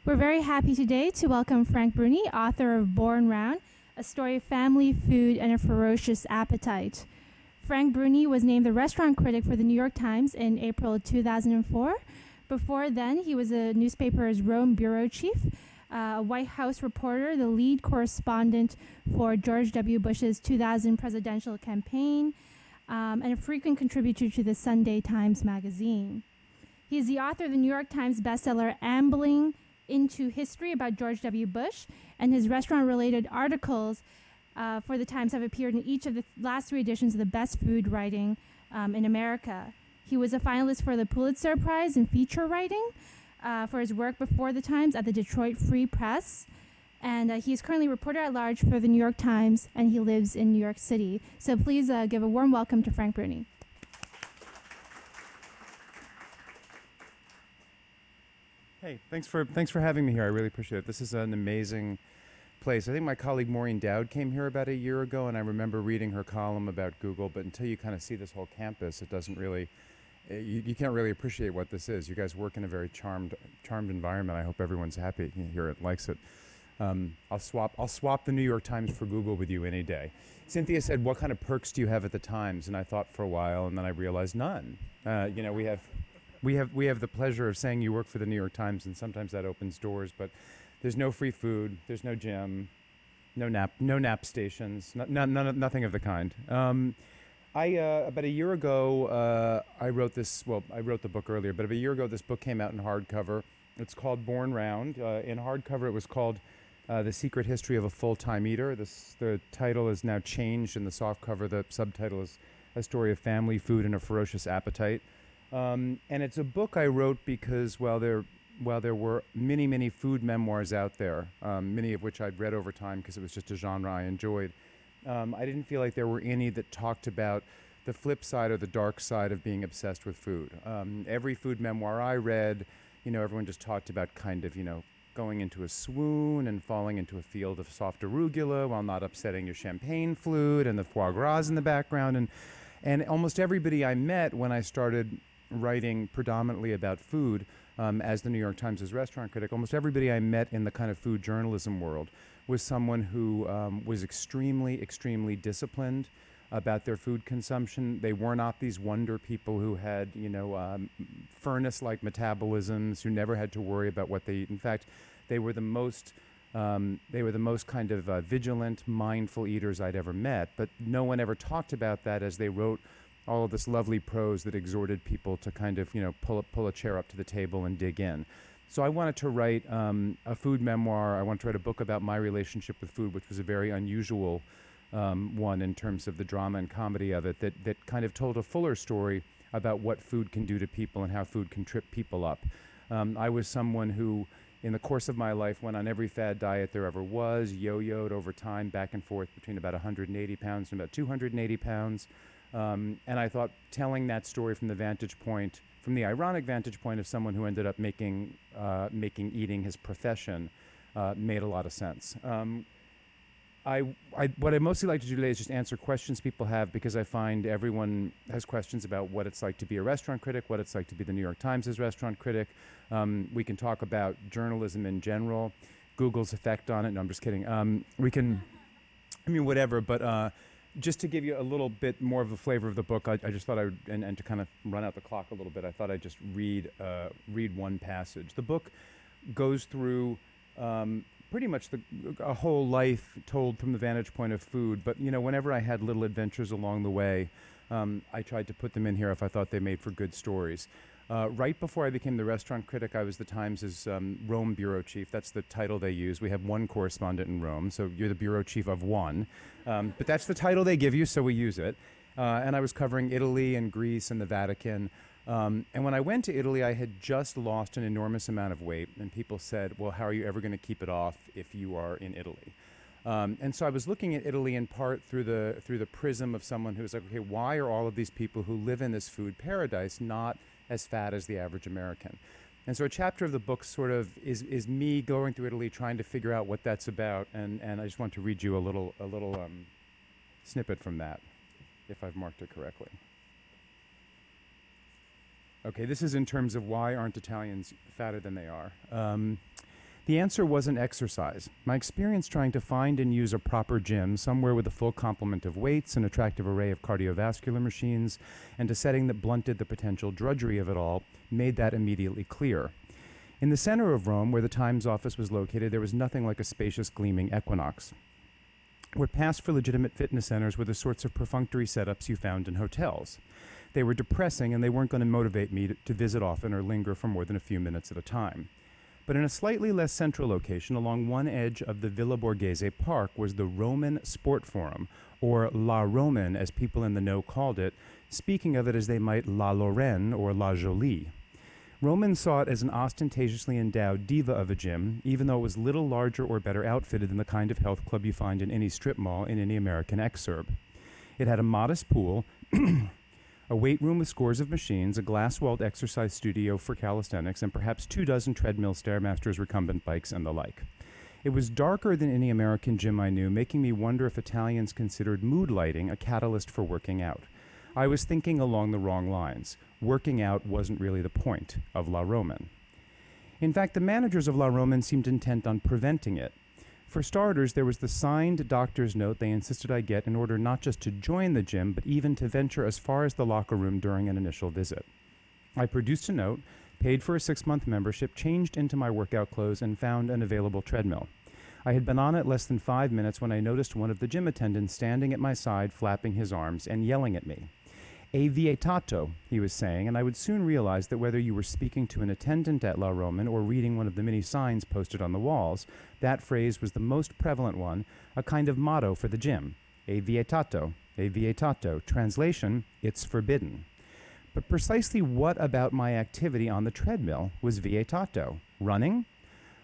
We're very happy today to welcome Frank Bruni, author of Born Round, a story of family, food, and a ferocious appetite. Frank Bruni was named the restaurant critic for the New York Times in April of 2004. Before then, he was a newspaper's Rome bureau chief, a White House reporter, the lead correspondent for George W. Bush's 2000 presidential campaign, and a frequent contributor to the Sunday Times magazine. He is the author of the New York Times bestseller Ambling into History about George W. Bush, and his restaurant-related articles for the Times have appeared in each of the last three editions of the Best Food Writing in America. He was a finalist for the Pulitzer Prize in feature writing for his work before the Times at the Detroit Free Press, and he is currently reporter at large for the New York Times, and he lives in New York City. So please give a warm welcome to Frank Bruni. Hey, thanks for having me here. I really appreciate it. This is an amazing place. I think my colleague Maureen Dowd came here about a year ago, and I remember reading her column about Google, but until you kind of see this whole campus, it doesn't really, you can't really appreciate what this is. You guys work in a very charmed environment. I hope everyone's happy here and likes it. I'll swap the New York Times for Google with you any day. Cynthia said, "What kind of perks do you have at the Times?" And I thought for a while, and then I realized none. We have the pleasure of saying you work for the New York Times, and sometimes that opens doors, but there's no free food, there's no gym, no nap stations, nothing of the kind. About a year ago, I wrote the book earlier, but about a year ago this book came out in hardcover. It's called Born Round. In hardcover it was called The Secret History of a Full-Time Eater. The title is now changed in the softcover. The subtitle is A Story of Family, Food, and a Ferocious Appetite. And it's a book I wrote because while there were many food memoirs out there, many of which I'd read over time because it was just a genre I enjoyed, I didn't feel like there were any that talked about the flip side or the dark side of being obsessed with food. Every food memoir I read, everyone just talked about kind of, going into a swoon and falling into a field of soft arugula while not upsetting your champagne flute, and the foie gras in the background. And almost everybody I met when I started writing predominantly about food as the New York Times' restaurant critic, almost everybody I met in the kind of food journalism world was someone who was extremely disciplined about their food consumption. They were not these wonder people who had, furnace-like metabolisms, who never had to worry about what they eat. In fact, they were the most kind of vigilant, mindful eaters I'd ever met, but no one ever talked about that as they wrote all of this lovely prose that exhorted people to kind of, pull a chair up to the table and dig in. So I wanted to write a food memoir. I wanted to write a book about my relationship with food, which was a very unusual one in terms of the drama and comedy of it, that kind of told a fuller story about what food can do to people and how food can trip people up. I was someone who, in the course of my life, went on every fad diet there ever was, yo-yoed over time, back and forth between about 180 pounds and about 280 pounds. And I thought telling that story from the ironic vantage point of someone who ended up making eating his profession, made a lot of sense. What I mostly like to do today is just answer questions people have, because I find everyone has questions about what it's like to be a restaurant critic, what it's like to be the New York Times' restaurant critic. We can talk about journalism in general, Google's effect on it. No, I'm just kidding. Whatever, but just to give you a little bit more of a flavor of the book, I just thought I would, and to kind of run out the clock a little bit, I thought I'd just read one passage. The book goes through pretty much a whole life told from the vantage point of food, but whenever I had little adventures along the way, I tried to put them in here if I thought they made for good stories. Right before I became the restaurant critic, I was the Times' Rome bureau chief. That's the title they use. We have one correspondent in Rome, so you're the bureau chief of one. But that's the title they give you, so we use it. And I was covering Italy and Greece and the Vatican. And when I went to Italy, I had just lost an enormous amount of weight, and people said, well, how are you ever going to keep it off if you are in Italy? And so I was looking at Italy in part through the prism of someone who was like, okay, why are all of these people who live in this food paradise not as fat as the average American? And so a chapter of the book sort of is me going through Italy, trying to figure out what that's about, and I just want to read you a little snippet from that, if I've marked it correctly. Okay, this is in terms of why aren't Italians fatter than they are. The answer wasn't exercise. My experience trying to find and use a proper gym, somewhere with a full complement of weights, an attractive array of cardiovascular machines, and a setting that blunted the potential drudgery of it all, made that immediately clear. In the center of Rome, where the Times office was located, there was nothing like a spacious, gleaming equinox. What passed for legitimate fitness centers were the sorts of perfunctory setups you found in hotels. They were depressing, and they weren't going to motivate me to visit often or linger for more than a few minutes at a time. But in a slightly less central location, along one edge of the Villa Borghese Park, was the Roman Sport Forum, or La Roman, as people in the know called it, speaking of it as they might La Lorraine or La Jolie. Romans saw it as an ostentatiously endowed diva of a gym, even though it was little larger or better outfitted than the kind of health club you find in any strip mall in any American exurb. It had a modest pool, a weight room with scores of machines, a glass-walled exercise studio for calisthenics, and perhaps 24 treadmill Stairmasters recumbent bikes and the like. It was darker than any American gym I knew, making me wonder if Italians considered mood lighting a catalyst for working out. I was thinking along the wrong lines. Working out wasn't really the point of La Roman. In fact, the managers of La Roman seemed intent on preventing it. For starters, there was the signed doctor's note they insisted I get in order not just to join the gym, but even to venture as far as the locker room during an initial visit. I produced a note, paid for a 6-month membership, changed into my workout clothes, and found an available treadmill. I had been on it less than 5 minutes when I noticed one of the gym attendants standing at my side, flapping his arms and yelling at me. "E vietato," he was saying, and I would soon realize that whether you were speaking to an attendant at La Roman or reading one of the many signs posted on the walls, that phrase was the most prevalent one, a kind of motto for the gym. "E vietato, e vietato." Translation, it's forbidden. But precisely what about my activity on the treadmill was vietato? Running?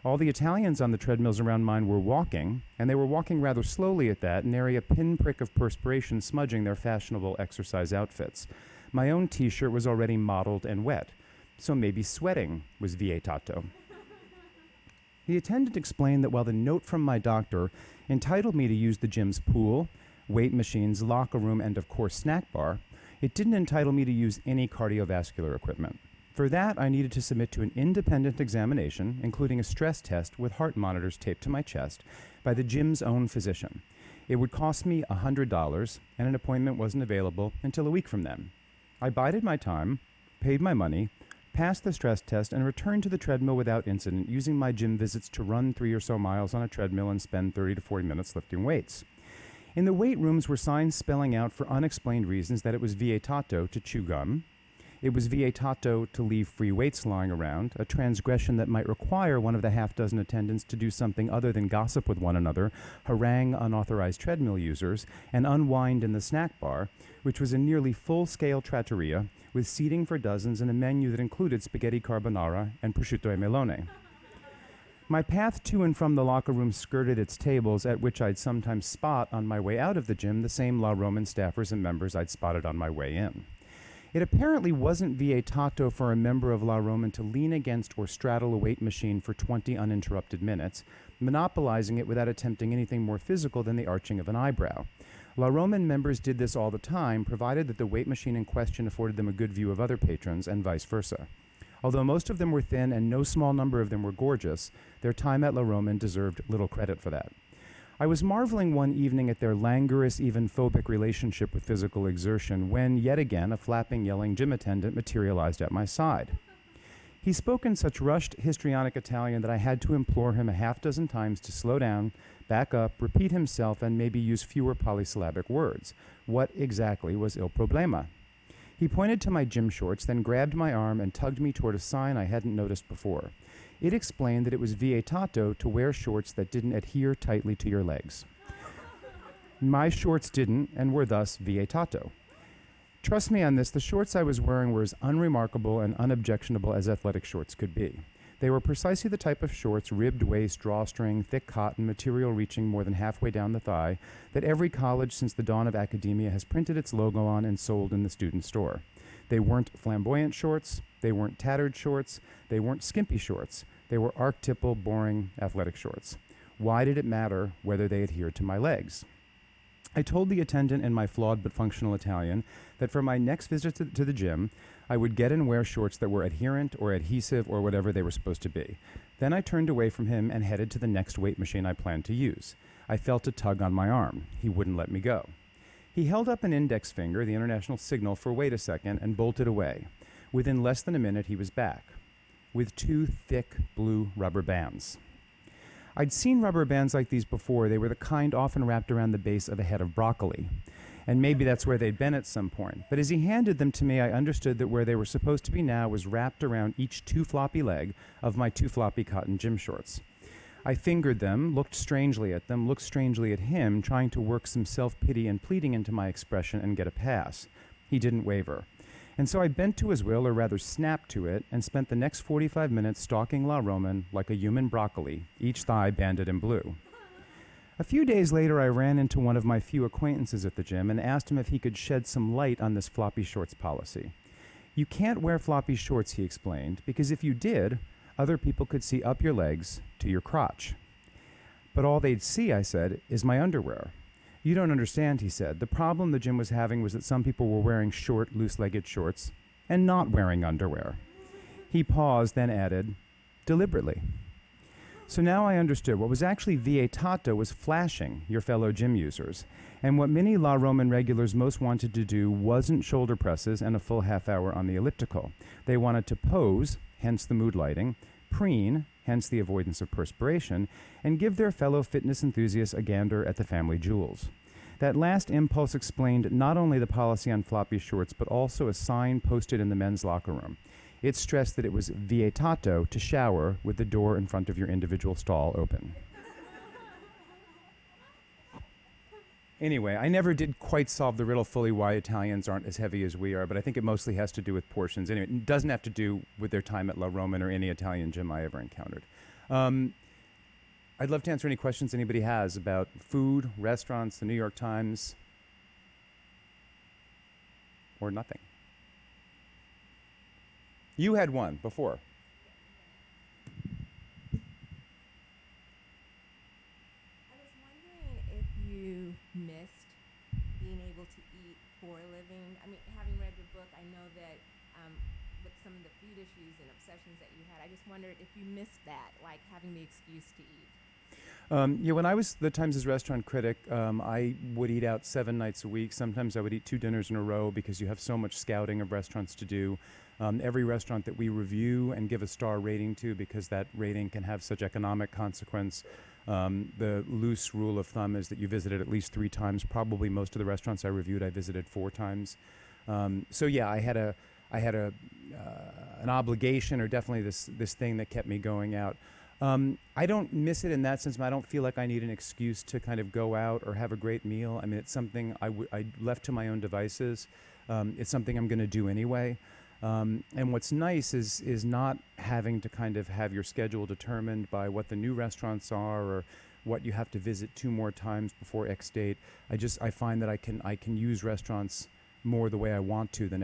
All the Italians on the treadmills around mine were walking, and they were walking rather slowly at that, nary a pinprick of perspiration smudging their fashionable exercise outfits. My own T-shirt was already mottled and wet, so maybe sweating was vietato. The attendant explained that while the note from my doctor entitled me to use the gym's pool, weight machines, locker room, and of course snack bar, it didn't entitle me to use any cardiovascular equipment. For that, I needed to submit to an independent examination, including a stress test with heart monitors taped to my chest, by the gym's own physician. It would cost me $100, and an appointment wasn't available until a week from then. I bided my time, paid my money, passed the stress test, and returned to the treadmill without incident, using my gym visits to run 3 or so miles on a treadmill and spend 30 to 40 minutes lifting weights. In the weight rooms were signs spelling out for unexplained reasons that it was vietato to chew gum. It was vietato to leave free weights lying around, a transgression that might require one of the half-dozen attendants to do something other than gossip with one another, harangue unauthorized treadmill users, and unwind in the snack bar, which was a nearly full-scale trattoria with seating for dozens and a menu that included spaghetti carbonara and prosciutto e melone. My path to and from the locker room skirted its tables, at which I'd sometimes spot on my way out of the gym the same La Roman staffers and members I'd spotted on my way in. It apparently wasn't vietato for a member of La Roman to lean against or straddle a weight machine for 20 uninterrupted minutes, monopolizing it without attempting anything more physical than the arching of an eyebrow. La Roman members did this all the time, provided that the weight machine in question afforded them a good view of other patrons, and vice versa. Although most of them were thin and no small number of them were gorgeous, their time at La Roman deserved little credit for that. I was marveling one evening at their languorous, even phobic relationship with physical exertion when, yet again, a flapping, yelling gym attendant materialized at my side. He spoke in such rushed, histrionic Italian that I had to implore him a half-dozen times to slow down, back up, repeat himself, and maybe use fewer polysyllabic words. What exactly was il problema? He pointed to my gym shorts, then grabbed my arm and tugged me toward a sign I hadn't noticed before. It explained that it was vietato to wear shorts that didn't adhere tightly to your legs. My shorts didn't, and were thus vietato. Trust me on this, the shorts I was wearing were as unremarkable and unobjectionable as athletic shorts could be. They were precisely the type of shorts, ribbed waist, drawstring, thick cotton, material reaching more than halfway down the thigh, that every college since the dawn of academia has printed its logo on and sold in the student store. They weren't flamboyant shorts, they weren't tattered shorts, they weren't skimpy shorts. They were archetypal, boring athletic shorts. Why did it matter whether they adhered to my legs? I told the attendant in my flawed but functional Italian that for my next visit to the gym, I would get and wear shorts that were adherent or adhesive or whatever they were supposed to be. Then I turned away from him and headed to the next weight machine I planned to use. I felt a tug on my arm. He wouldn't let me go. He held up an index finger, the international signal for wait a second, and bolted away. Within less than a minute, he was back with 2 thick blue rubber bands. I'd seen rubber bands like these before. They were the kind often wrapped around the base of a head of broccoli. And maybe that's where they'd been at some point. But as he handed them to me, I understood that where they were supposed to be now was wrapped around each too floppy leg of my too floppy cotton gym shorts. I fingered them, looked strangely at them, looked strangely at him, trying to work some self-pity and pleading into my expression and get a pass. He didn't waver. And so I bent to his will, or rather snapped to it, and spent the next 45 minutes stalking La Roman like a human broccoli, each thigh banded in blue. A few days later, I ran into one of my few acquaintances at the gym and asked him if he could shed some light on this floppy shorts policy. You can't wear floppy shorts, he explained, because if you did, other people could see up your legs to your crotch. But all they'd see, I said, is my underwear. You don't understand, he said. The problem the gym was having was that some people were wearing short, loose-legged shorts and not wearing underwear. He paused, then added, deliberately. So now I understood what was actually vietato was flashing your fellow gym users. And what many La Roman regulars most wanted to do wasn't shoulder presses and a full half hour on the elliptical. They wanted to pose, hence the mood lighting, preen, hence the avoidance of perspiration, and give their fellow fitness enthusiasts a gander at the family jewels. That last impulse explained not only the policy on floppy shorts, but also a sign posted in the men's locker room. It stressed that it was vietato to shower with the door in front of your individual stall open. Anyway, I never did quite solve the riddle fully why Italians aren't as heavy as we are, but I think it mostly has to do with portions. Anyway, it doesn't have to do with their time at La Roman or any Italian gym I ever encountered. I'd love to answer any questions anybody has about food, restaurants, the New York Times, or nothing. You had one before. I was wondering if you missed being able to eat for a living. I mean, having read your book, I know that with some of the food issues and obsessions that you had, I just wondered if you missed that, like having the excuse to eat. Yeah, when I was the Times' restaurant critic, I would eat out 7 nights a week. Sometimes I would eat 2 dinners in a row because you have so much scouting of restaurants to do. Every restaurant that we review and give a star rating to, because that rating can have such economic consequence. The loose rule of thumb is that you visited at least 3 times. Probably most of the restaurants I reviewed, I visited 4 times. So yeah, I had an obligation, or definitely this thing that kept me going out. I don't miss it in that sense. I don't feel like I need an excuse to kind of go out or have a great meal. I mean, it's something I left to my own devices. It's something I'm going to do anyway. And what's nice is not having to kind of have your schedule determined by what the new restaurants are or what you have to visit 2 more times before X date. I find that I can use restaurants more the way I want to than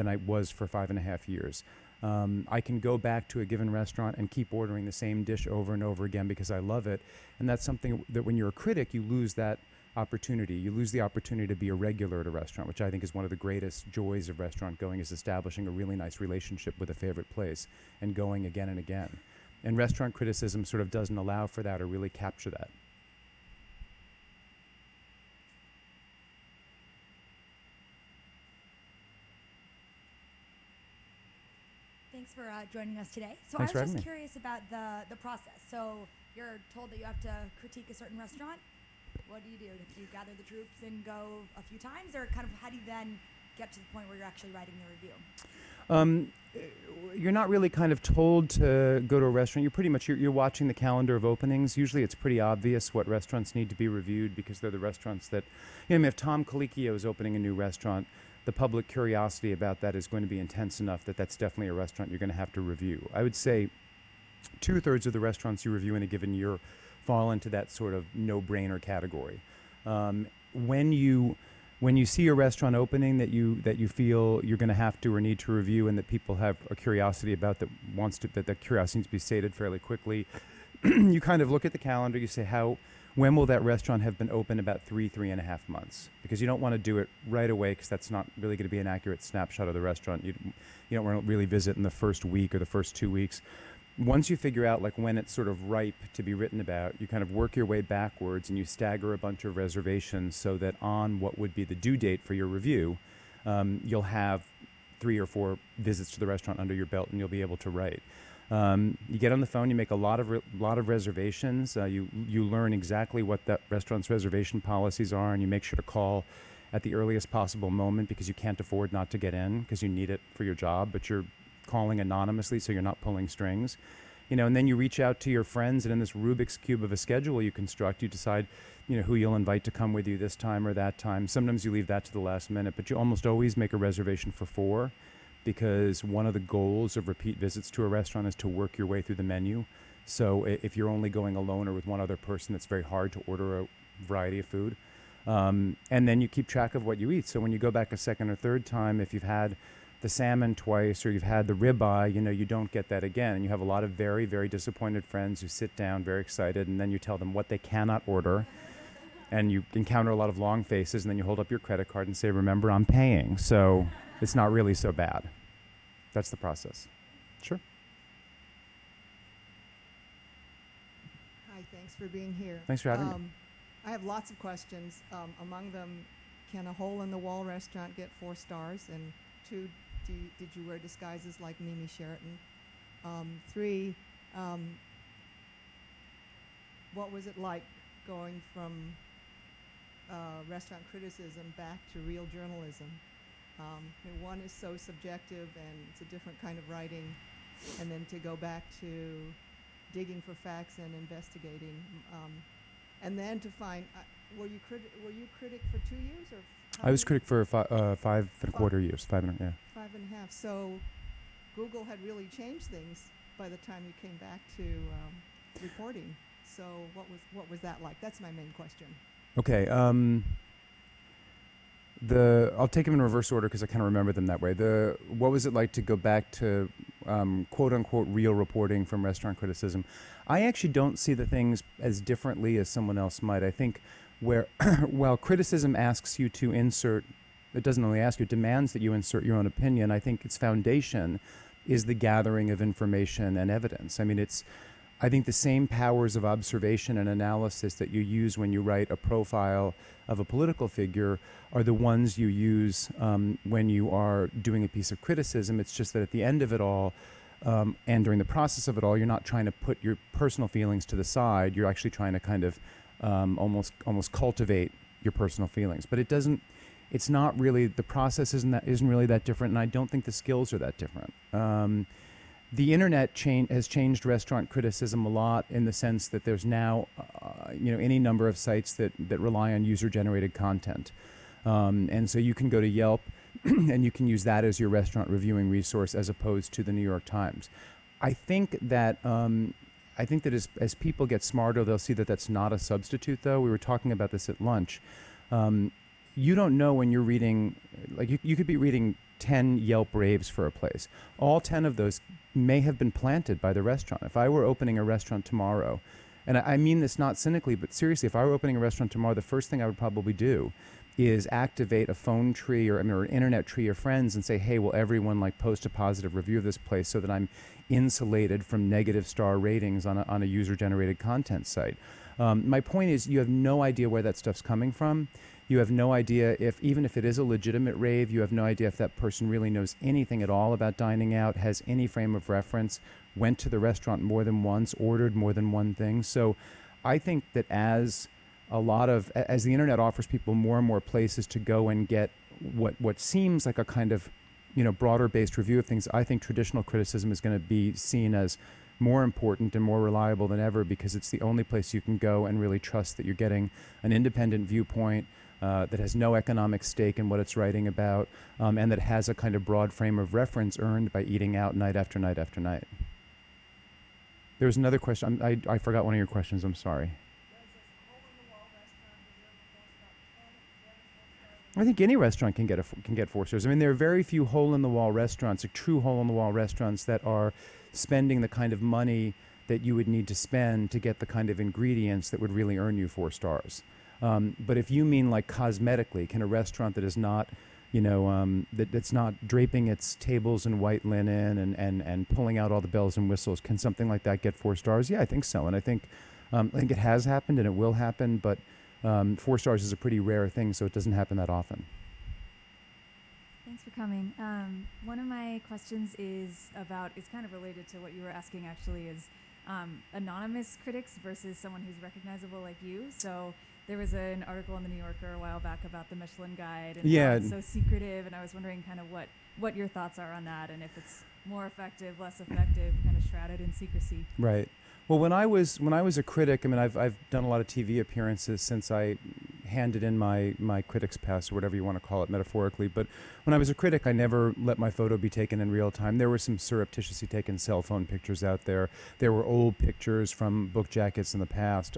I was for 5.5 years. I can go back to a given restaurant and keep ordering the same dish over and over again because I love it. And that's something that when you're a critic, you lose that opportunity. You lose the opportunity to be a regular at a restaurant, which I think is one of the greatest joys of restaurant going, is establishing a really nice relationship with a favorite place and going again and again. And restaurant criticism sort of doesn't allow for that or really capture that. Thanks for joining us today. So Thanks I was just curious about the process. So you're told that you have to critique a certain restaurant. What do? Do you gather the troops and go a few times, or kind of how do you then get to the point where you're actually writing the review? You're not really kind of told to go to a restaurant. You're pretty much you're watching the calendar of openings. Usually it's pretty obvious what restaurants need to be reviewed because they're the restaurants that, I mean, if Tom Colicchio is opening a new restaurant, the public curiosity about that is going to be intense enough that that's definitely a restaurant you're going to have to review. I would say 2/3 of the restaurants you review in a given year fall into that sort of no-brainer category. When you see a restaurant opening that you feel you're going to have to or need to review, and that people have a curiosity about that curiosity needs to be sated fairly quickly, you kind of look at the calendar. You say, when will that restaurant have been open? About 3.5 months, because you don't want to do it right away because that's not really going to be an accurate snapshot of the restaurant. You don't want to really visit in the first week or the first 2 weeks. once you figure out like when it's sort of ripe to be written about, you kind of work your way backwards and you stagger a bunch of reservations so that on what would be the due date for your review, you'll have 3 or 4 visits to the restaurant under your belt and you'll be able to write. You get on the phone, you make a lot of reservations. You learn exactly what that restaurant's reservation policies are, and you make sure to call at the earliest possible moment because you can't afford not to get in because you need it for your job, but you're calling anonymously so you're not pulling strings. And then you reach out to your friends, and in this Rubik's Cube of a schedule you construct, you decide, who you'll invite to come with you this time or that time. Sometimes you leave that to the last minute, but you almost always make a reservation for 4 because one of the goals of repeat visits to a restaurant is to work your way through the menu. So if you're only going alone or with one other person, it's very hard to order a variety of food. And then you keep track of what you eat. So when you go back a second or third time, if you've had the salmon twice or you've had the ribeye, you don't get that again. And you have a lot of very, very disappointed friends who sit down very excited, and then you tell them what they cannot order. And you encounter a lot of long faces, and then you hold up your credit card and say, remember, I'm paying. So it's not really so bad. That's the process. Sure. Hi, thanks for being here. Thanks for having me. I have lots of questions. Among them, can a hole-in-the-wall restaurant get 4 stars? And 2, did you wear disguises like Mimi Sheraton? 3, what was it like going from restaurant criticism back to real journalism? One is so subjective and it's a different kind of writing, and then to go back to digging for facts and investigating, and then to find, were you critic for 2 years or? I was critic for 5.25 years, 5 and a half. 5.5. So Google had really changed things by the time you came back to reporting. So what was that like? That's my main question. Okay. I'll take them in reverse order because I kind of remember them that way. What was it like to go back to quote unquote real reporting from restaurant criticism? I actually don't see the things as differently as someone else might. I think while criticism asks you to insert, it doesn't only ask you, it demands that you insert your own opinion. I think its foundation is the gathering of information and evidence. I mean, I think the same powers of observation and analysis that you use when you write a profile of a political figure are the ones you use when you are doing a piece of criticism. It's just that at the end of it all, and during the process of it all, you're not trying to put your personal feelings to the side. You're actually trying to kind of almost cultivate your personal feelings. But it's not really, the process isn't really that different, and I don't think the skills are that different. The internet has changed restaurant criticism a lot in the sense that there's now, any number of sites that rely on user-generated content. And so you can go to Yelp and you can use that as your restaurant reviewing resource as opposed to the New York Times. I think that as people get smarter, they'll see that that's not a substitute, though. We were talking about this at lunch. You don't know when you're reading, like you could be reading 10 Yelp raves for a place. All 10 of those may have been planted by the restaurant. If I were opening a restaurant tomorrow, and I mean this not cynically, but seriously, if I were opening a restaurant tomorrow, the first thing I would probably do is activate a phone tree or an internet tree of friends and say, hey, will everyone post a positive review of this place so that I'm insulated from negative star ratings on a user-generated content site. My point is, you have no idea where that stuff's coming from. You have no idea even if it is a legitimate rave, you have no idea if that person really knows anything at all about dining out, has any frame of reference, went to the restaurant more than once, ordered more than one thing. So I think that as the internet offers people more and more places to go and get what seems like a kind of, broader based review of things, I think traditional criticism is going to be seen as more important and more reliable than ever because it's the only place you can go and really trust that you're getting an independent viewpoint that has no economic stake in what it's writing about, and that has a kind of broad frame of reference earned by eating out night after night after night. There was another question. I forgot one of your questions. I'm sorry. I think any restaurant can get 4 stars. I mean, there are very few hole-in-the-wall restaurants, like true hole-in-the-wall restaurants, that are spending the kind of money that you would need to spend to get the kind of ingredients that would really earn you 4 stars. But if you mean cosmetically, can a restaurant that is not that's not draping its tables in white linen and pulling out all the bells and whistles. Can something like that get 4 stars? Yeah, I think so. And I think it has happened and it will happen, but 4 stars is a pretty rare thing, so it doesn't happen that often. Thanks for coming. One of my questions is kind of related to what you were asking actually, is anonymous critics versus someone who's recognizable like you. So there was an article in the New Yorker a while back about the Michelin Guide and how it's so secretive, and I was wondering kind of what your thoughts are on that, and if it's more effective, less effective, kind of shrouded in secrecy. Right. Well, when I was a critic, I mean, I've done a lot of TV appearances since I handed in my critic's pass, or whatever you want to call it metaphorically. But when I was a critic, I never let my photo be taken in real time. There were some surreptitiously taken cell phone pictures out there. There were old pictures from book jackets in the past.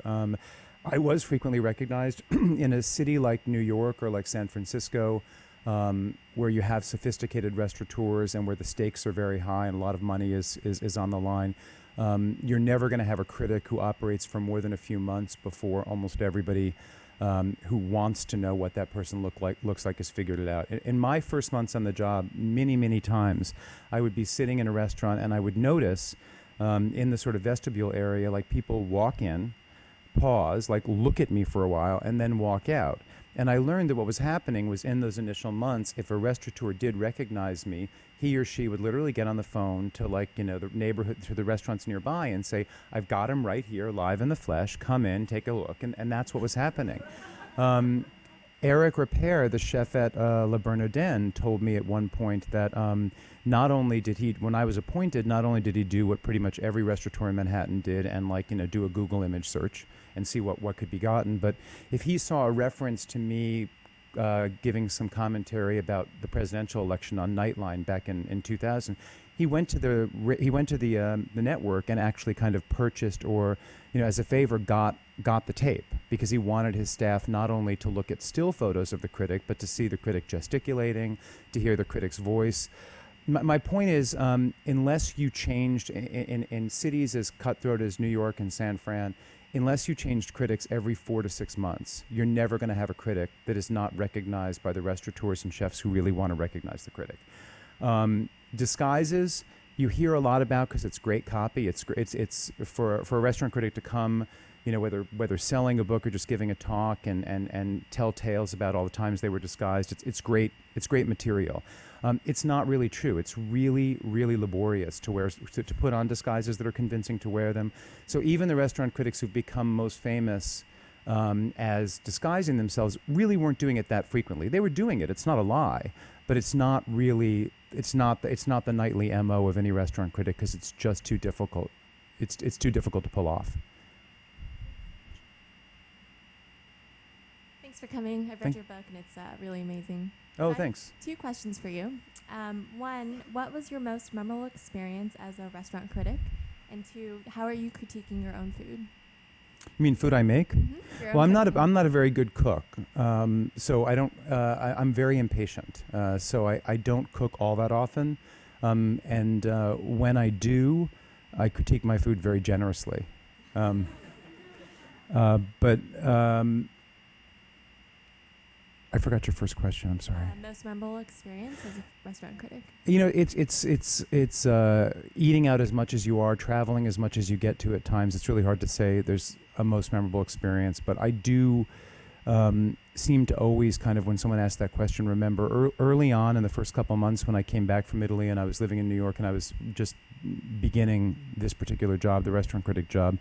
I was frequently recognized in a city like New York or like San Francisco, where you have sophisticated restaurateurs and where the stakes are very high and a lot of money is on the line. You're never going to have a critic who operates for more than a few months before almost everybody who wants to know what that person looks like has figured it out. In my first months on the job, many times, I would be sitting in a restaurant and I would notice in the sort of vestibule area, like people walk in, pause, like look at me for a while, and then walk out. And I learned that what was happening was in those initial months, if a restaurateur did recognize me, he or she would literally get on the phone to the neighborhood, to the restaurants nearby and say, I've got him right here, live in the flesh, come in, take a look. And that's what was happening. Eric Repair, the chef at Le Bernardin, told me at one point that not only did he, when I was appointed, not only did he do what pretty much every restaurateur in Manhattan did and do a Google image search and see what could be gotten, but if he saw a reference to me giving some commentary about the presidential election on Nightline back in 2000, he went to the network and actually kind of purchased, or as a favor got the tape, because he wanted his staff not only to look at still photos of the critic, but to see the critic gesticulating, to hear the critic's voice. My point is, unless you changed in cities as cutthroat as New York and San Fran, unless you changed critics every 4 to 6 months, you're never going to have a critic that is not recognized by the restaurateurs and chefs who really want to recognize the critic. Disguises, you hear a lot about because it's great copy. It's for a restaurant critic to come, whether selling a book or just giving a talk and tell tales about all the times they were disguised. It's great material. It's not really true. It's really laborious to put on disguises that are convincing to wear them. So even the restaurant critics who've become most famous as disguising themselves really weren't doing it that frequently. They were doing it. It's not a lie, but it's not the nightly MO of any restaurant critic, because it's just too difficult. It's too difficult to pull off. Thanks for coming. I've read your book, and it's really amazing. Oh, So thanks. 2 questions for you. One, what was your most memorable experience as a restaurant critic? And 2, how are you critiquing your own food? You mean food I make? Mm-hmm. Well, I'm not a very good cook, so I don't. I'm very impatient, so I don't cook all that often, and when I do, I critique my food very generously. But I forgot your first question. I'm sorry. Most memorable experience as a restaurant critic? It's eating out as much as you are, traveling as much as you get to at times. It's really hard to say there's a most memorable experience, but I do seem to always kind of, when someone asks that question, remember early on in the first couple months when I came back from Italy and I was living in New York and I was just beginning this particular job, the restaurant critic job.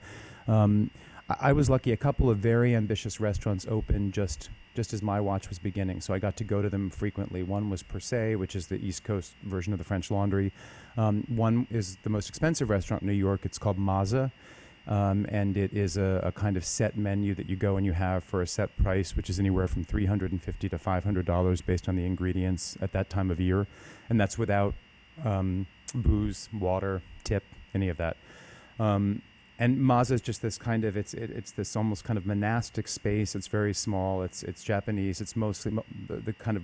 I was lucky. A couple of very ambitious restaurants opened just as my watch was beginning, so I got to go to them frequently. One was Per Se, which is the East Coast version of the French Laundry. One is the most expensive restaurant in New York. It's called Mazza, and it is a kind of set menu that you go and you have for a set price, which is anywhere from $350 to $500 based on the ingredients at that time of year, and that's without booze, water, tip, any of that. And Mazza is just this kind of, it's this almost kind of monastic space. It's very small. It's Japanese. It's mostly the kind of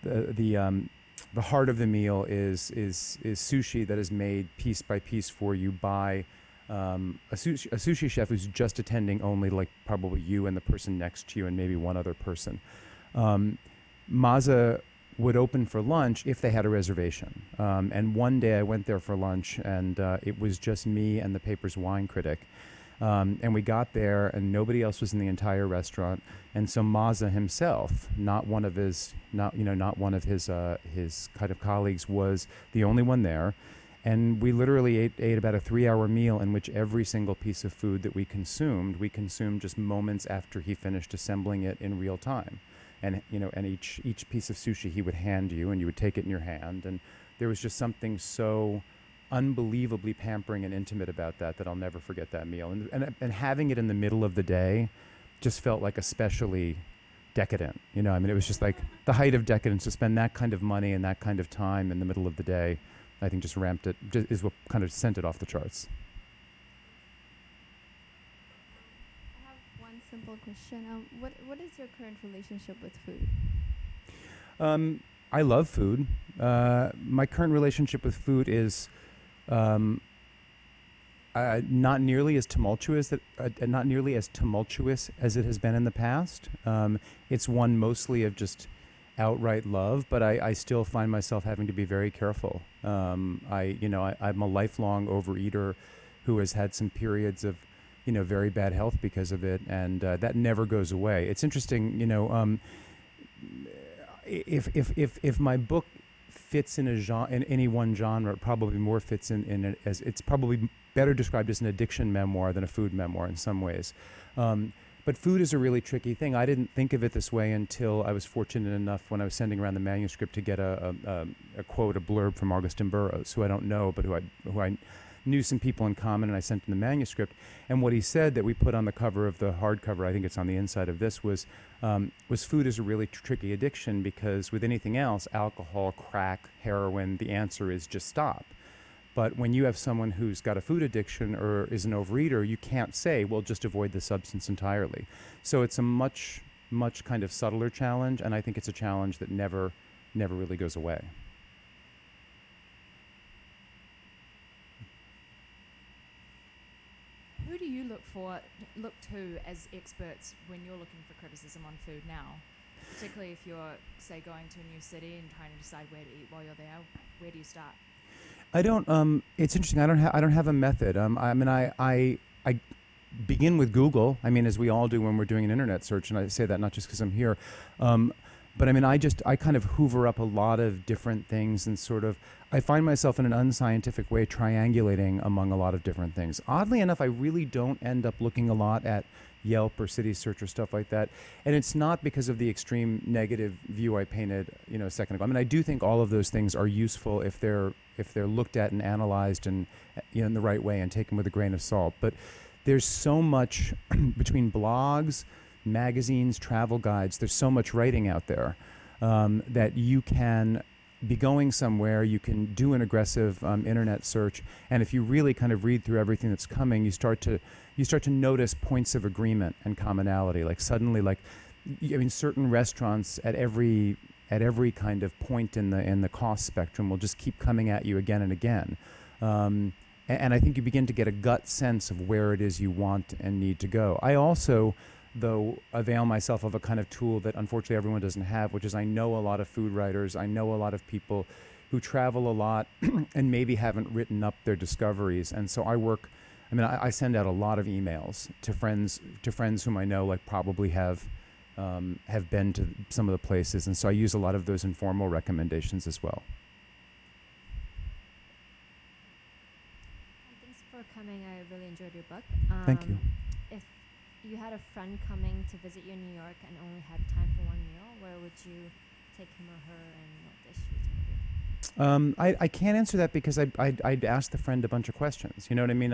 the heart of the meal is sushi that is made piece by piece for you by a sushi chef who's just attending only, like probably you and the person next to you and maybe one other person. Mazza would open for lunch if they had a reservation. And one day I went there for lunch, and it was just me and the paper's wine critic. And we got there, and nobody else was in the entire restaurant. And so Maza himself, not one of his kind of colleagues, was the only one there. And we literally ate about a 3-hour meal in which every single piece of food that we consumed just moments after he finished assembling it in real time. And each piece of sushi he would hand you, and you would take it in your hand. And there was just something so unbelievably pampering and intimate about that I'll never forget that meal. And having it in the middle of the day just felt like especially decadent. It was just like the height of decadence to spend that kind of money and that kind of time in the middle of the day. I think just ramped it, is what kind of sent it off the charts. I have one simple question. What is your current relationship with food? I love food. My current relationship with food is not nearly as tumultuous as it has been in the past. It's one mostly of just outright love, but I still find myself having to be very careful. I'm a lifelong overeater who has had some periods of, very bad health because of it, and that never goes away. It's interesting, if my book fits in in any one genre, it probably more fits in it as it's probably better described as an addiction memoir than a food memoir in some ways. But food is a really tricky thing. I didn't think of it this way until I was fortunate enough when I was sending around the manuscript to get a quote, a blurb from Augustin Burroughs, who I don't know, but who I knew some people in common, and I sent him the manuscript. And what he said that we put on the cover of the hardcover, I think it's on the inside of this, was food is a really tricky addiction, because with anything else, alcohol, crack, heroin, the answer is just stop. But when you have someone who's got a food addiction or is an overeater, you can't say, well, just avoid the substance entirely. So it's a much, much kind of subtler challenge, and I think it's a challenge that never really goes away. Who do you look to as experts when you're looking for criticism on food now? Particularly if you're, say, going to a new city and trying to decide where to eat while you're there, where do you start? I don't. It's interesting. I don't have a method. I begin with Google. As we all do when we're doing an internet search, and I say that not just because I'm here, but I kind of hoover up a lot of different things, and sort of I find myself in an unscientific way triangulating among a lot of different things. Oddly enough, I really don't end up looking a lot at Yelp or City Search or stuff like that, and it's not because of the extreme negative view I painted, a second ago. I do think all of those things are useful if they're looked at and analyzed and in the right way and taken with a grain of salt. But there's so much between blogs, magazines, travel guides. There's so much writing out there that you can be going somewhere. You can do an aggressive internet search, and if you really kind of read through everything that's coming, you start to notice points of agreement and commonality. Like suddenly, certain restaurants at every kind of point in the cost spectrum will just keep coming at you again and again. And I think you begin to get a gut sense of where it is you want and need to go. I also, though, avail myself of a kind of tool that unfortunately everyone doesn't have, which is I know a lot of food writers. I know a lot of people who travel a lot and maybe haven't written up their discoveries. And so I send out a lot of emails to friends whom I know probably have been to some of the places, and so I use a lot of those informal recommendations as well. Thanks for coming. I really enjoyed your book. Thank you. If you had a friend coming to visit you in New York and only had time for one meal, where would you take him or her, and what dish would you do? I can't answer that because I'd ask the friend a bunch of questions. You know what I mean?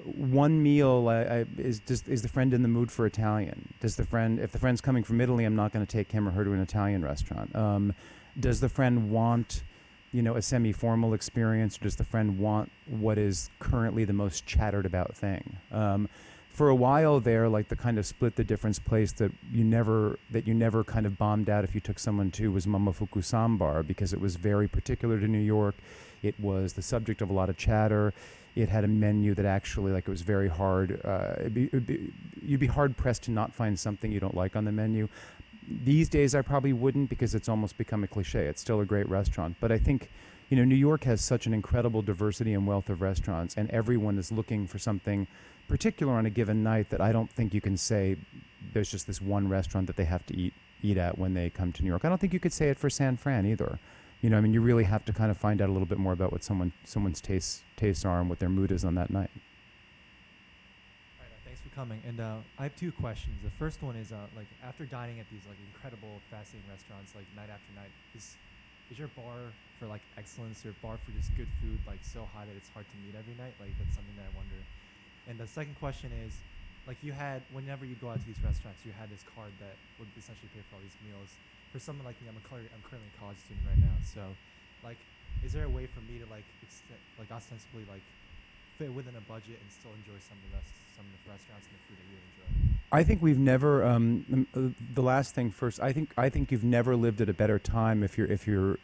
One meal is the friend in the mood for Italian? If the friend's coming from Italy, I'm not going to take him or her to an Italian restaurant. Does the friend want, a semi-formal experience, or does the friend want what is currently the most chattered about thing? For a while there, the kind of split the difference place that you never kind of bombed out if you took someone to was Momofuku Sambar, because it was very particular to New York. It was the subject of a lot of chatter. It had a menu that actually, it was very hard. You'd be hard pressed to not find something you don't like on the menu. these days I probably wouldn't, because it's almost become a cliche. It's still a great restaurant, but I think, New York has such an incredible diversity and wealth of restaurants, and everyone is looking for something particular on a given night that I don't think you can say there's just this one restaurant that they have to eat at when they come to New York. I don't think you could say it for San Fran either. You really have to kind of find out a little bit more about what someone's tastes are and what their mood is on that night. All right, thanks for coming. And I have two questions. The first one is after dining at these incredible, fascinating restaurants night after night, is your bar for excellence or bar for just good food so high that it's hard to meet every night? That's something that I wonder. And the second question is, you had, whenever you go out to these restaurants, you had this card that would essentially pay for all these meals. For someone like me, I'm currently a college student right now, so is there a way for me to ostensibly fit within a budget and still enjoy some of the restaurants and the food that you enjoy? I think we've never. The last thing first. I think you've never lived at a better time if you're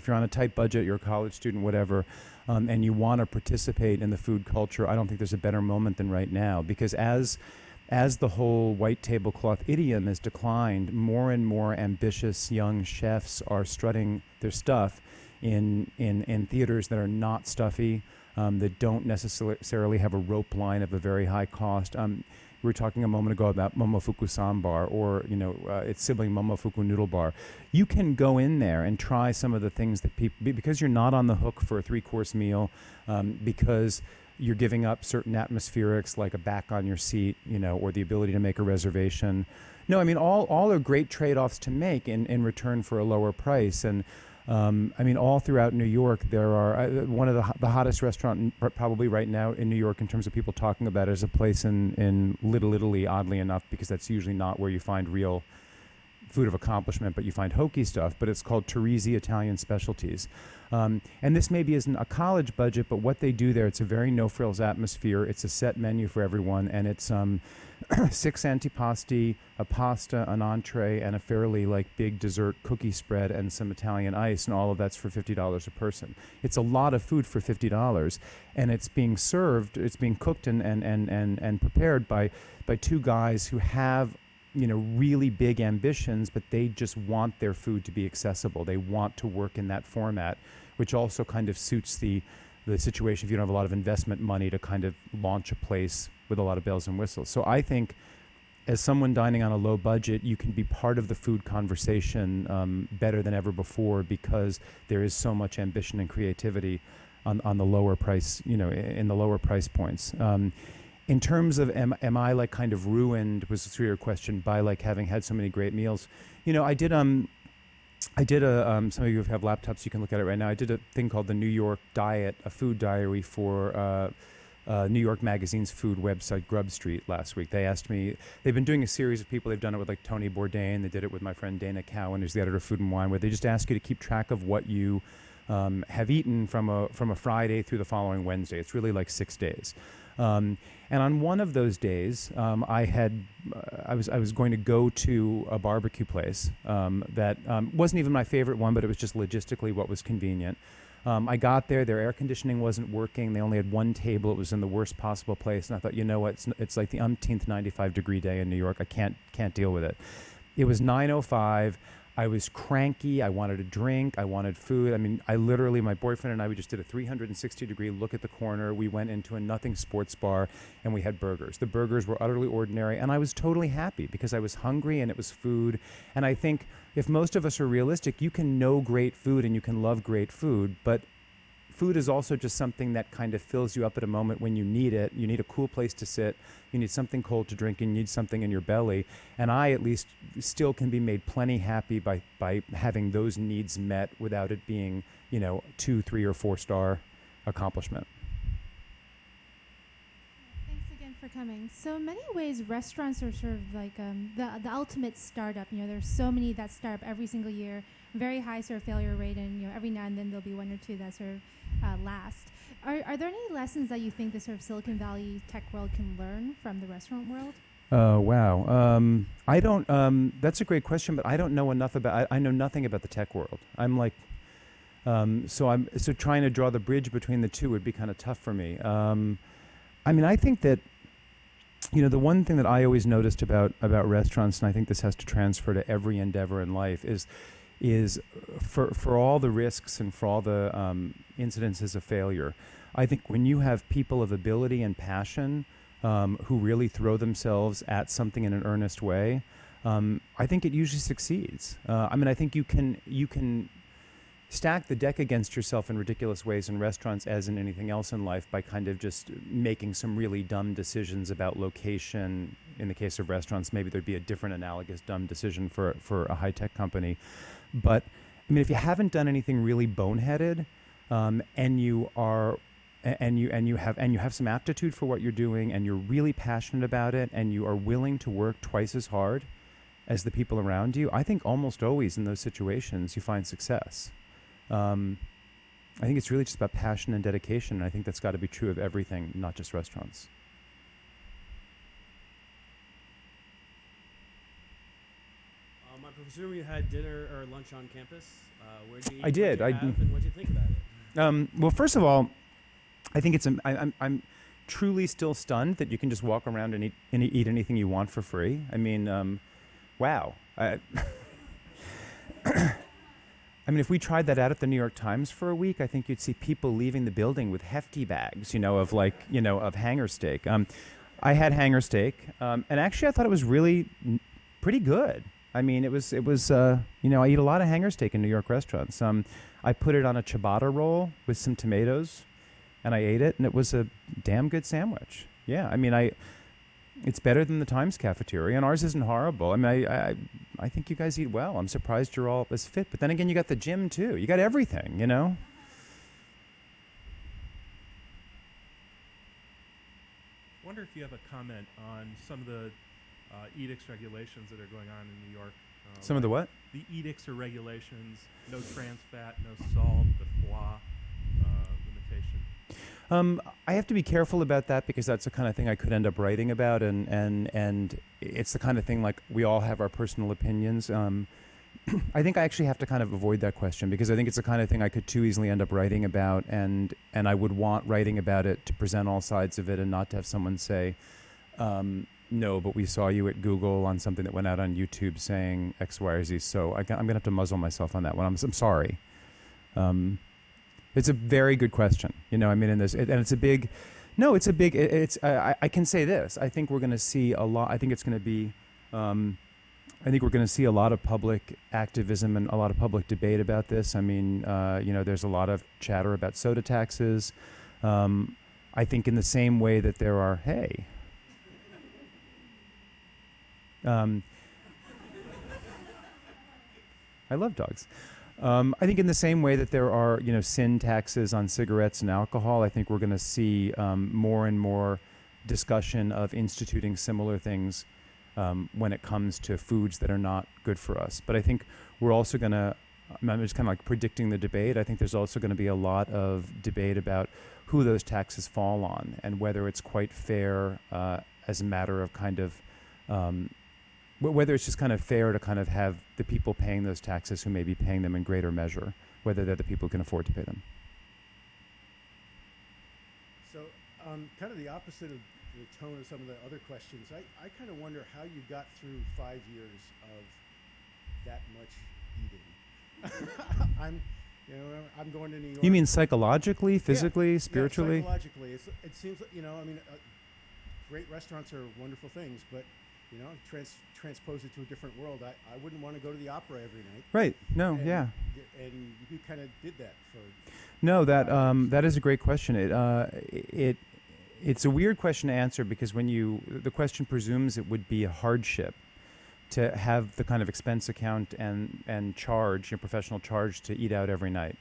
on a tight budget, you're a college student, whatever, and you want to participate in the food culture. I don't think there's a better moment than right now, because as the whole white tablecloth idiom has declined, more and more ambitious young chefs are strutting their stuff in theaters that are not stuffy, that don't necessarily have a rope line of a very high cost. We were talking a moment ago about Momofuku Sambar, or its sibling Momofuku Noodle Bar. You can go in there and try some of the things that people, because you're not on the hook for a 3-course meal, because you're giving up certain atmospherics like a back on your seat, or the ability to make a reservation. No, all are great trade-offs to make in return for a lower price. And all throughout New York, there are one of the hottest restaurant probably right now in New York in terms of people talking about it is a place in Little Italy, oddly enough, because that's usually not where you find real food of accomplishment, but you find hokey stuff. But it's called Teresi Italian Specialties. And this maybe isn't a college budget, but what they do there, it's a very no-frills atmosphere. It's a set menu for everyone, and it's 6 antipasti, a pasta, an entree, and a fairly big dessert cookie spread and some Italian ice, and all of that's for $50 a person. It's a lot of food for $50, and it's being served, it's being cooked and prepared by two guys who have really big ambitions, but they just want their food to be accessible. They want to work in that format, which also kind of suits the situation if you don't have a lot of investment money to kind of launch a place with a lot of bells and whistles. So I think as someone dining on a low budget, you can be part of the food conversation better than ever before, because there is so much ambition and creativity on the lower price, in the lower price points. In terms of am I kind of ruined, was through your question, by having had so many great meals. I did some of you have laptops, you can look at it right now. I did a thing called the New York Diet, a food diary for New York Magazine's food website, Grub Street, last week. They asked me, they've been doing a series of people, they've done it with Tony Bourdain, they did it with my friend Dana Cowan, who's the editor of Food and Wine, where they just ask you to keep track of what you have eaten from a Friday through the following Wednesday. It's really 6 days. And on one of those days, I was going to go to a barbecue place that wasn't even my favorite one, but it was just logistically what was convenient. I got there, their air conditioning wasn't working. They only had one table. It was in the worst possible place. And I thought, what, it's like the umpteenth 95-degree day in New York. I can't deal with it. It was 9:05. I was cranky. I wanted a drink. I wanted food. I literally, my boyfriend and I, we just did a 360-degree look at the corner. We went into a nothing sports bar, and we had burgers. The burgers were utterly ordinary, and I was totally happy because I was hungry, and it was food. And I think if most of us are realistic, you can know great food and you can love great food, but food is also just something that kind of fills you up at a moment when you need it. You need a cool place to sit. You need something cold to drink. And you need something in your belly. And I, at least, still can be made plenty happy by having those needs met without it being, 2, 3, or 4-star accomplishment. Thanks again for coming. So in many ways, restaurants are sort of like the ultimate startup. There's so many that start up every single year, very high sort of failure rate, and every now and then there'll be one or two that sort of last. Are there any lessons that you think the sort of Silicon Valley tech world can learn from the restaurant world? Wow. I don't. That's a great question, but I don't know enough about. I know nothing about the tech world. I'm like, so trying to draw the bridge between the two would be kind of tough for me. I think that the one thing that I always noticed about restaurants, and I think this has to transfer to every endeavor in life, is for all the risks and for all the incidences of failure, I think when you have people of ability and passion who really throw themselves at something in an earnest way, I think it usually succeeds. I think you can stack the deck against yourself in ridiculous ways in restaurants as in anything else in life by kind of just making some really dumb decisions about location. In the case of restaurants, maybe there'd be a different analogous dumb decision for a high-tech company. But if you haven't done anything really boneheaded, and you have some aptitude for what you're doing, and you're really passionate about it, and you are willing to work twice as hard as the people around you, I think almost always in those situations you find success. I think it's really just about passion and dedication, and I think that's got to be true of everything, not just restaurants. I presume you had dinner or lunch on campus. Where did you eat? I did. What did you think about it? Well, first of all, I think I'm truly still stunned that you can just walk around and eat anything you want for free. Wow. If we tried that out at the New York Times for a week, I think you'd see people leaving the building with hefty bags, of hanger steak. I had hanger steak, and actually I thought it was really pretty good. I eat a lot of hanger steak in New York restaurants. I put it on a ciabatta roll with some tomatoes, and I ate it, and it was a damn good sandwich. Yeah, it's better than the Times cafeteria, and ours isn't horrible. I think you guys eat well. I'm surprised you're all as fit. But then again, you got the gym, too. You got everything, I wonder if you have a comment on some of the edicts, regulations that are going on in New York. Some of the what? The edicts or regulations, no trans fat, no salt, the foie limitation. I have to be careful about that because that's the kind of thing I could end up writing about, and it's the kind of thing like we all have our personal opinions. I think I actually have to kind of avoid that question because I think it's the kind of thing I could too easily end up writing about, and I would want writing about it to present all sides of it and not to have someone say, no, but we saw you at Google on something that went out on YouTube saying X, Y, or Z. So I'm going to have to muzzle myself on that one. I'm sorry. It's a very good question. It's a big, I can say this. I think we're going to see a lot. I think it's going to be, I think we're going to see a lot of public activism and a lot of public debate about this. There's a lot of chatter about soda taxes. I think in the same way that there are, I love dogs. I think in the same way that there are, sin taxes on cigarettes and alcohol, I think we're going to see more and more discussion of instituting similar things when it comes to foods that are not good for us. But I think we're also going to, I'm just kind of like predicting the debate. I think there's also going to be a lot of debate about who those taxes fall on and whether it's quite fair as a matter of kind of whether it's just kind of fair to kind of have the people paying those taxes who may be paying them in greater measure, whether they're the people who can afford to pay them. So kind of the opposite of the tone of some of the other questions, I kind of wonder how you got through 5 years of that much eating. I'm going to New York. You mean psychologically, physically, spiritually? Yeah, psychologically. It seems like, great restaurants are wonderful things, but transpose it to a different world. I wouldn't want to go to the opera every night. Right. No. And you kind of did that for. No, that is a great question. It's a weird question to answer because the question presumes it would be a hardship to have the kind of expense account and charge, professional charge to eat out every night.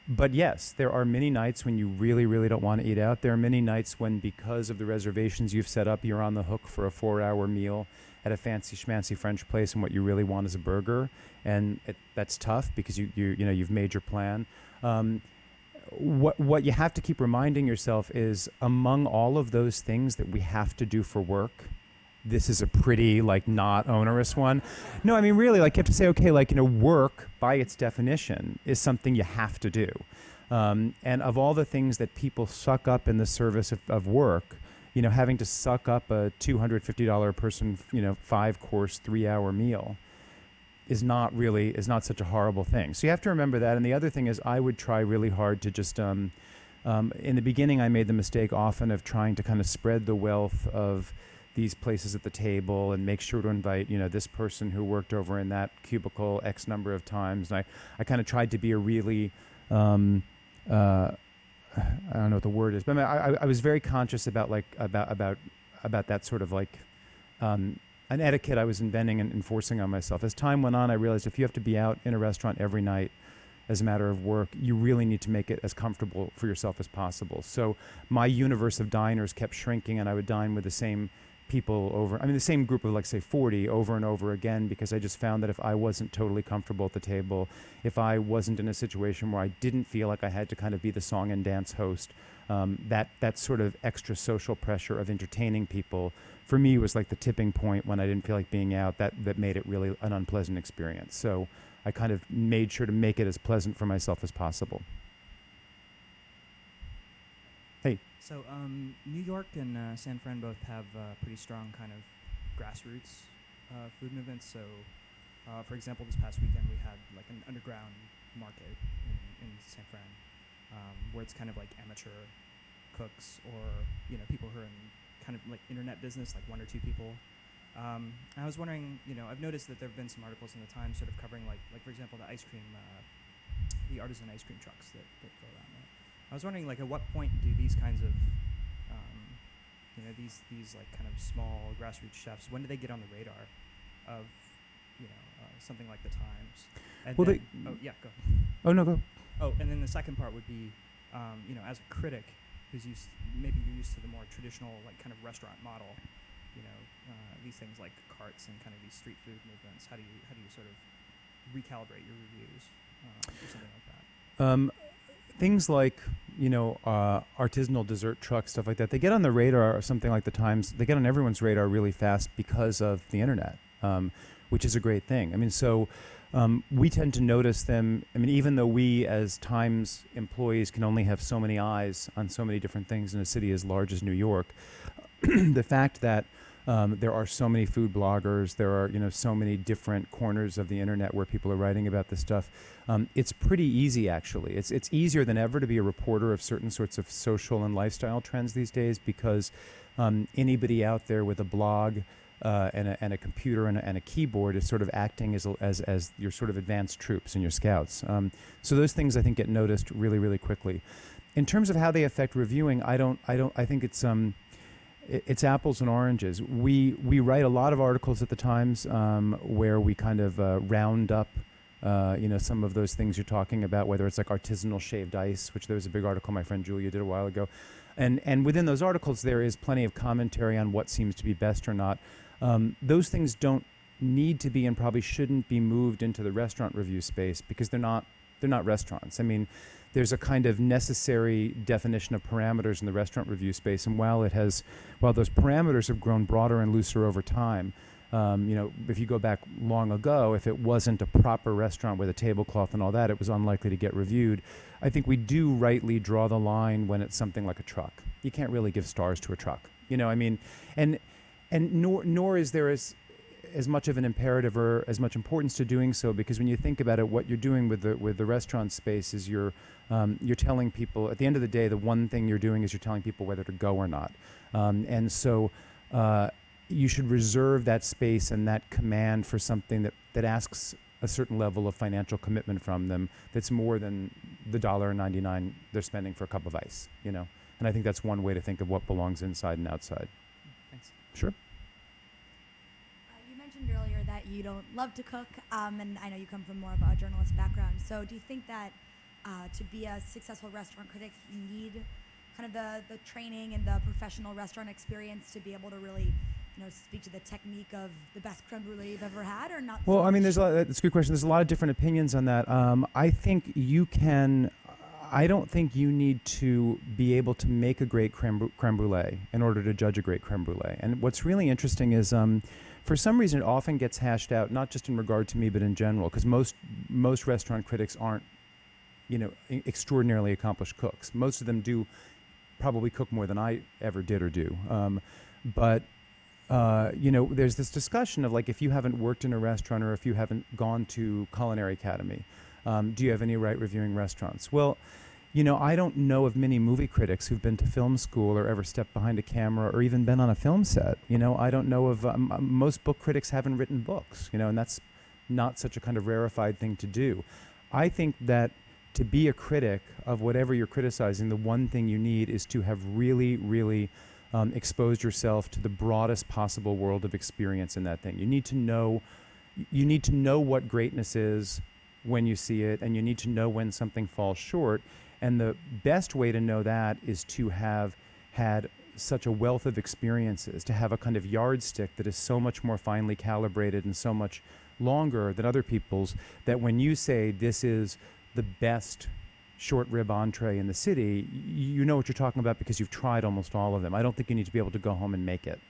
But yes, there are many nights when you really, really don't want to eat out. There are many nights when, because of the reservations you've set up, you're on the hook for a 4-hour meal at a fancy schmancy French place, and what you really want is a burger, and that's tough because you've made your plan. What you have to keep reminding yourself is, among all of those things that we have to do for work, this is a pretty not onerous one. No, really, you have to say, okay, work by its definition is something you have to do. And of all the things that people suck up in the service of work, having to suck up a $250 a person, 5-course, 3-hour meal is not such a horrible thing. So you have to remember that. And the other thing is, I would try really hard to just, in the beginning, I made the mistake often of trying to kind of spread the wealth of these places at the table and make sure to invite, this person who worked over in that cubicle X number of times. And I kind of tried to be a really, I don't know what the word is, but I was very conscious about about that sort of an etiquette I was inventing and enforcing on myself. As time went on, I realized if you have to be out in a restaurant every night as a matter of work, you really need to make it as comfortable for yourself as possible. So my universe of diners kept shrinking, and I would dine with the same people the same group of, say 40 over and over again, because I just found that if I wasn't totally comfortable at the table, if I wasn't in a situation where I didn't feel like I had to kind of be the song and dance host, that sort of extra social pressure of entertaining people, for me, was like the tipping point when I didn't feel like being out. That made it really an unpleasant experience. So I kind of made sure to make it as pleasant for myself as possible. Hey. So New York and San Fran both have pretty strong kind of grassroots food movements. So, for example, this past weekend we had like an underground market in San Fran, where it's kind of like amateur cooks or people who are in kind of like internet business, like 1 or 2 people. I was wondering, I've noticed that there have been some articles in the Times sort of covering like for example, the ice cream, the artisan ice cream trucks that go around there. I was wondering, at what point do these kinds of, these like kind of small grassroots chefs, when do they get on the radar of, something like the Times? And Well, then, oh yeah, go. Oh, no, go. Oh, and then the second part would be, as a critic who's maybe you're used to the more traditional, like kind of restaurant model, these things like carts and kind of these street food movements. How do you sort of recalibrate your reviews or something like that? Things like, artisanal dessert trucks, stuff like that, they get on the radar of something like the Times. They get on everyone's radar really fast because of the internet, which is a great thing. We tend to notice them. Even though we as Times employees can only have so many eyes on so many different things in a city as large as New York, the fact that there are so many food bloggers, there are so many different corners of the internet where people are writing about this stuff. It's pretty easy, actually. It's easier than ever to be a reporter of certain sorts of social and lifestyle trends these days, because anybody out there with a blog and a computer and a keyboard is sort of acting as your sort of advanced troops and your scouts. So those things, I think, get noticed really, really quickly. In terms of how they affect reviewing, I think it's apples and oranges. We write a lot of articles at the Times where we kind of round up some of those things you're talking about, whether it's like artisanal shaved ice, which there was a big article my friend Julia did a while ago. And within those articles, there is plenty of commentary on what seems to be best or not. Those things don't need to be and probably shouldn't be moved into the restaurant review space, because they're not restaurants. There's a kind of necessary definition of parameters in the restaurant review space, and while those parameters have grown broader and looser over time, if you go back long ago, if it wasn't a proper restaurant with a tablecloth and all that, it was unlikely to get reviewed. I think we do rightly draw the line when it's something like a truck. You can't really give stars to a truck, and nor is there as much of an imperative or as much importance to doing so, because when you think about it, what you're doing with the restaurant space is you're telling people, at the end of the day, the one thing you're doing is you're telling people whether to go or not. And so you should reserve that space and that command for something that asks a certain level of financial commitment from them that's more than the $1.99 they're spending for a cup of ice, And I think that's one way to think of what belongs inside and outside. Thanks. Sure. You mentioned earlier that you don't love to cook, and I know you come from more of a journalist background. So do you think that to be a successful restaurant critic, you need kind of the training and the professional restaurant experience to be able to really, speak to the technique of the best creme brulee you've ever had, or not? Well, so much? that's a good question. There's a lot of different opinions on that. I think you can. I don't think you need to be able to make a great creme brulee in order to judge a great creme brulee. And what's really interesting is, for some reason, it often gets hashed out, not just in regard to me, but in general, because most restaurant critics aren't, extraordinarily accomplished cooks. Most of them do probably cook more than I ever did or do. But there's this discussion of like, if you haven't worked in a restaurant or if you haven't gone to Culinary Academy, do you have any right reviewing restaurants? Well, I don't know of many movie critics who've been to film school or ever stepped behind a camera or even been on a film set. I don't know of most book critics haven't written books, and that's not such a kind of rarefied thing to do. I think that to be a critic of whatever you're criticizing, the one thing you need is to have really, really exposed yourself to the broadest possible world of experience in that thing. You need to know what greatness is when you see it, and you need to know when something falls short. And the best way to know that is to have had such a wealth of experiences, to have a kind of yardstick that is so much more finely calibrated and so much longer than other people's, that when you say this is the best short rib entree in the city, you know what you're talking about because you've tried almost all of them. I don't think you need to be able to go home and make it.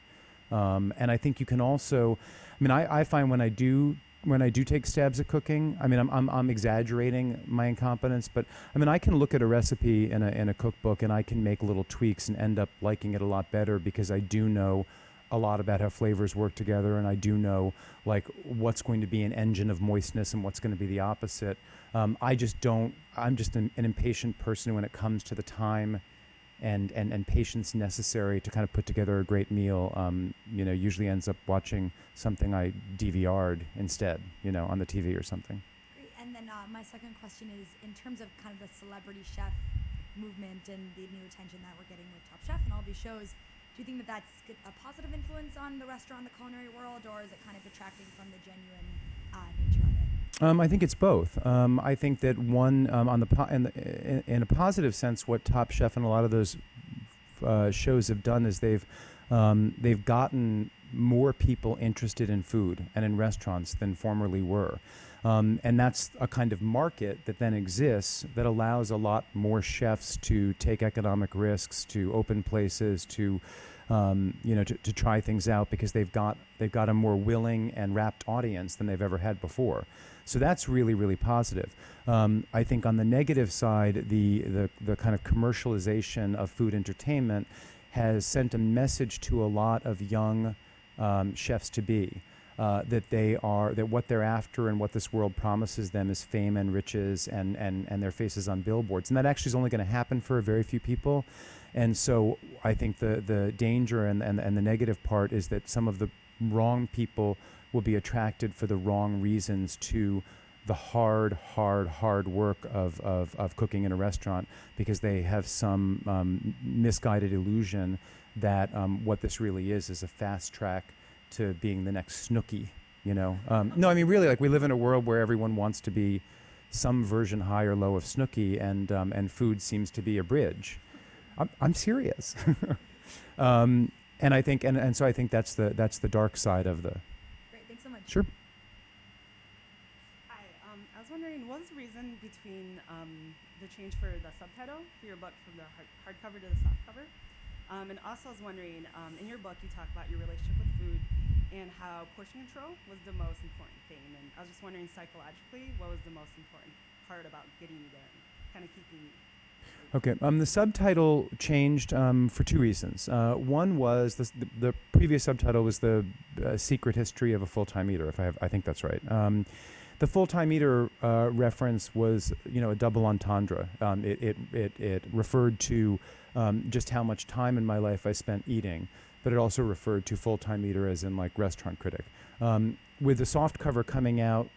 And I think you can also, I find when I do take stabs at cooking, I'm exaggerating my incompetence, but I can look at a recipe in a cookbook and I can make little tweaks and end up liking it a lot better because I do know a lot about how flavors work together, and I do know like what's going to be an engine of moistness and what's going to be the opposite. I'm just an impatient person when it comes to the time and patience necessary to kind of put together a great meal. Usually ends up watching something I DVR'd instead, on the TV or something. Great. And then my second question is, in terms of kind of the celebrity chef movement and the new attention that we're getting with Top Chef and all these shows, do you think that that's a positive influence on the restaurant, the culinary world, or is it kind of detracting from the genuine nature of it? I think it's both. I think that one, in a positive sense, what Top Chef and a lot of those shows have done is they've gotten more people interested in food and in restaurants than formerly were. And that's a kind of market that then exists that allows a lot more chefs to take economic risks, to open places, to try things out because they've got a more willing and rapt audience than they've ever had before. So that's really, really positive. I think on the negative side, the kind of commercialization of food entertainment has sent a message to a lot of young chefs to be. That what they're after and what this world promises them is fame and riches and their faces on billboards. And that actually is only going to happen for a very few people. And so I think the danger and the negative part is that some of the wrong people will be attracted for the wrong reasons to the hard work of cooking in a restaurant because they have some misguided illusion that what this really is a fast track to being the next Snooki, No, really, like we live in a world where everyone wants to be some version high or low of Snooki, and food seems to be a bridge. I'm serious. And I think, and so I think that's the dark side of the. Great, thanks so much. Sure. Hi, I was wondering, what was the reason between the change for the subtitle for your book from the hardcover to the softcover? And also I was wondering, in your book you talk about your relationship with food and how portion control was the most important thing. And I was just wondering psychologically, what was the most important part about getting you there and kind of keeping you? Okay, the subtitle changed for two reasons. One was the previous subtitle was the secret history of a full-time eater. I think that's right. The full-time eater reference was, a double entendre. It referred to just how much time in my life I spent eating, but it also referred to full-time eater as in like restaurant critic. With the soft cover coming out,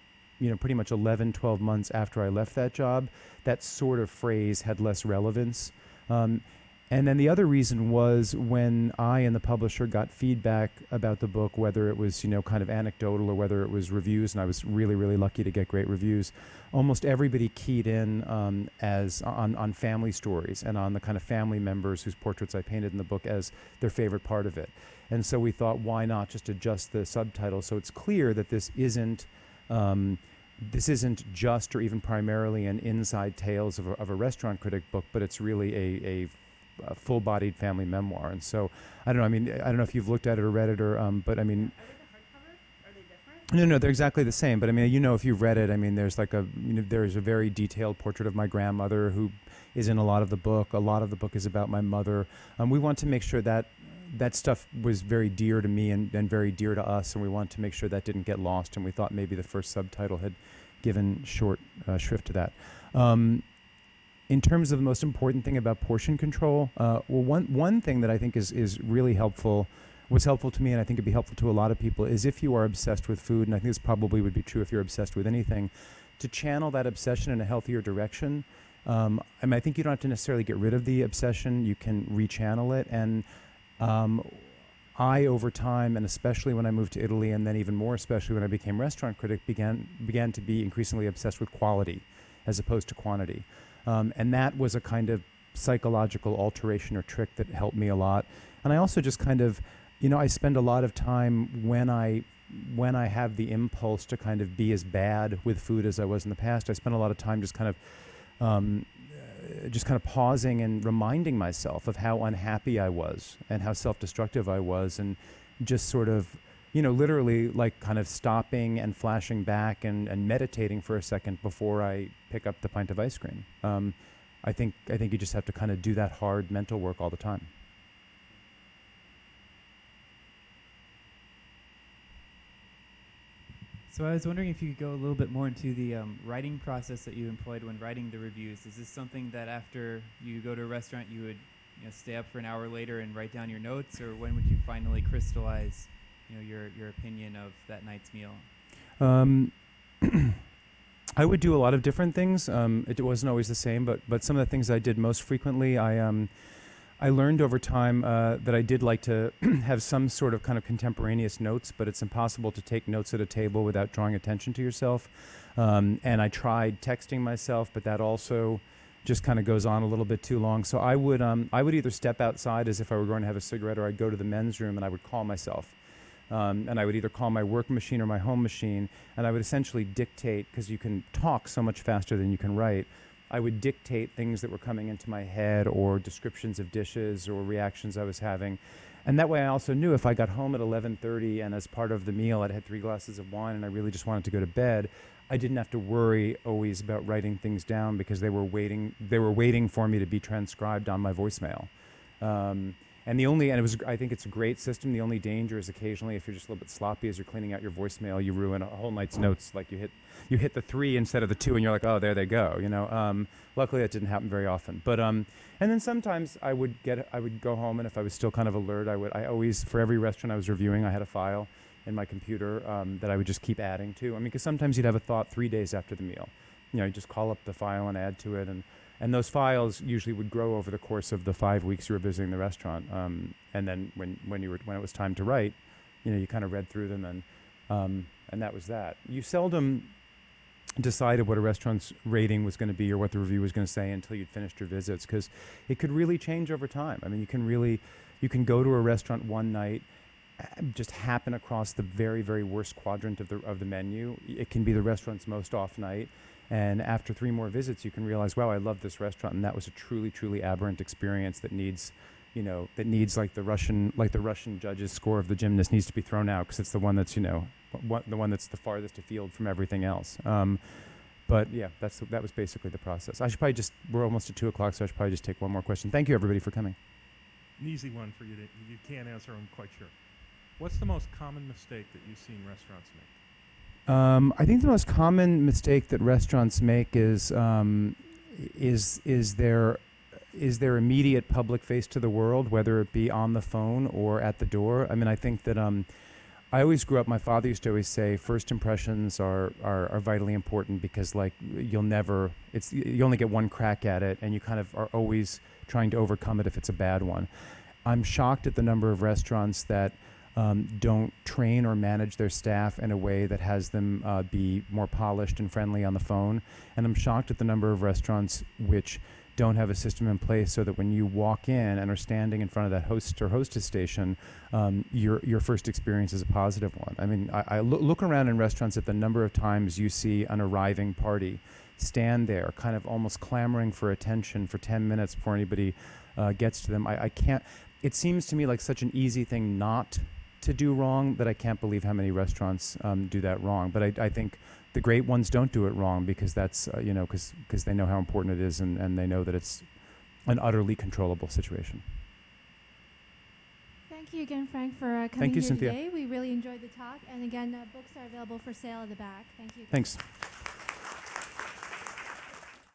pretty much 11, 12 months after I left that job, that sort of phrase had less relevance. And then the other reason was when I and the publisher got feedback about the book, whether it was, kind of anecdotal or whether it was reviews, and I was really, really lucky to get great reviews, almost everybody keyed in on family stories and on the kind of family members whose portraits I painted in the book as their favorite part of it. And so we thought, why not just adjust the subtitle so it's clear that this isn't just or even primarily an inside tales of a restaurant critic book, but it's really a full-bodied family memoir. And so I don't know. I don't know if you've looked at it or read it, or but I mean. Are they different? No, they're exactly the same. But if you've read it, there's there's a very detailed portrait of my grandmother who, is in a lot of the book. A lot of the book is about my mother. We want to make sure that that stuff was very dear to me and very dear to us, and we want to make sure that didn't get lost, and we thought maybe the first subtitle had given short shrift to that. In terms of the most important thing about portion control, one thing that I think is really helpful, was helpful to me, and I think it'd be helpful to a lot of people, is if you are obsessed with food, and I think this probably would be true if you're obsessed with anything, to channel that obsession in a healthier direction. I think you don't have to necessarily get rid of the obsession. You can rechannel it, and I, over time, and especially when I moved to Italy, and then even more especially when I became restaurant critic, began to be increasingly obsessed with quality as opposed to quantity. And that was a kind of psychological alteration or trick that helped me a lot. And I also just kind of, I spend a lot of time when I have the impulse to kind of be as bad with food as I was in the past. I spend a lot of time just kind of pausing and reminding myself of how unhappy I was and how self-destructive I was, and just sort of, literally like kind of stopping and flashing back and meditating for a second before I pick up the pint of ice cream. I think you just have to kind of do that hard mental work all the time. So I was wondering if you could go a little bit more into the writing process that you employed when writing the reviews. Is this something that after you go to a restaurant you would stay up for an hour later and write down your notes, or when would you finally crystallize your opinion of that night's meal? I would do a lot of different things. It wasn't always the same, but some of the things I did most frequently, I learned over time that I did like to have some sort of kind of contemporaneous notes, but it's impossible to take notes at a table without drawing attention to yourself. And I tried texting myself, but that also just kind of goes on a little bit too long. So I would either step outside as if I were going to have a cigarette, or I'd go to the men's room and I would call myself. And I would either call my work machine or my home machine, and I would essentially dictate, because you can talk so much faster than you can write. I would dictate things that were coming into my head, or descriptions of dishes or reactions I was having. And that way I also knew if I got home at 11:30 and as part of the meal I'd had 3 glasses of wine and I really just wanted to go to bed, I didn't have to worry always about writing things down, because they were waiting for me to be transcribed on my voicemail. I think it's a great system. The only danger is occasionally, if you're just a little bit sloppy as you're cleaning out your voicemail, you ruin a whole night's notes. Like you hit the 3 instead of the 2, and you're like, oh, there they go. Luckily that didn't happen very often. But and then sometimes I would go home, and if I was still kind of alert, I always, for every restaurant I was reviewing, I had a file in my computer that I would just keep adding to. Because sometimes you'd have a thought 3 days after the meal. You just call up the file and add to it, and those files usually would grow over the course of the 5 weeks you were visiting the restaurant. And then when it was time to write, you kind of read through them, and that was that. You seldom decided what a restaurant's rating was going to be or what the review was going to say until you'd finished your visits, because it could really change over time. You can go to a restaurant one night, just happen across the very, very worst quadrant of the menu. It can be the restaurant's most off night. And after 3 more visits, you can realize, wow, I love this restaurant, and that was a truly, truly aberrant experience that needs, like the Russian judge's score of the gymnast needs to be thrown out, because it's the one that's, the one that's the farthest afield from everything else. But yeah, that was basically the process. We're almost at 2:00, so I should probably just take one more question. Thank you, everybody, for coming. An easy one for you that you can't answer, I'm quite sure. What's the most common mistake that you've seen restaurants make? I think the most common mistake that restaurants make is their immediate public face to the world, whether it be on the phone or at the door. I think that I always grew up. My father used to always say, first impressions are vitally important, because you only get one crack at it, and you kind of are always trying to overcome it if it's a bad one. I'm shocked at the number of restaurants that don't train or manage their staff in a way that has them be more polished and friendly on the phone. And I'm shocked at the number of restaurants which don't have a system in place so that when you walk in and are standing in front of that host or hostess station, your first experience is a positive one. I look around in restaurants at the number of times you see an arriving party stand there kind of almost clamoring for attention for 10 minutes before anybody gets to them. I can't. It seems to me like such an easy thing not to do wrong that I can't believe how many restaurants do that wrong. But I think the great ones don't do it wrong because that's, because they know how important it is and they know that it's an utterly controllable situation. Thank you again, Frank, for coming Thank you, here Cynthia. today. We really enjoyed the talk. And again, books are available for sale at the back. Thank you. Thanks.